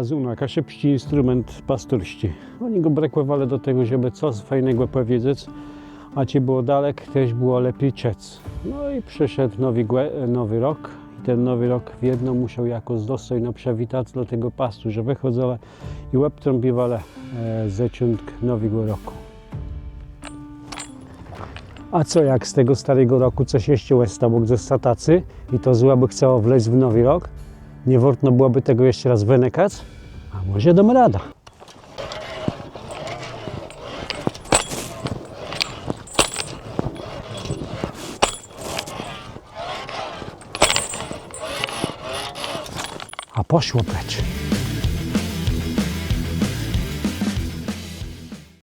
rozum, jakaś pści instrument pastorski. Oni go brakowali do tego, żeby coś fajnego powiedzieć, a ci było dalek, też było lepiej ciec. No i przyszedł nowy rok i ten nowy rok Wiedno musiał jakoś dostojno przywitać do tego pastu, że wychodzili i łeb trąbiwali zaczątek nowego roku. A co jak z tego starego roku coś jeszcze stało ze statacy i to zła by chciało wleźć w nowy rok? Nie warto byłoby tego jeszcze raz wynykać? A może damy radę. A poszło precz.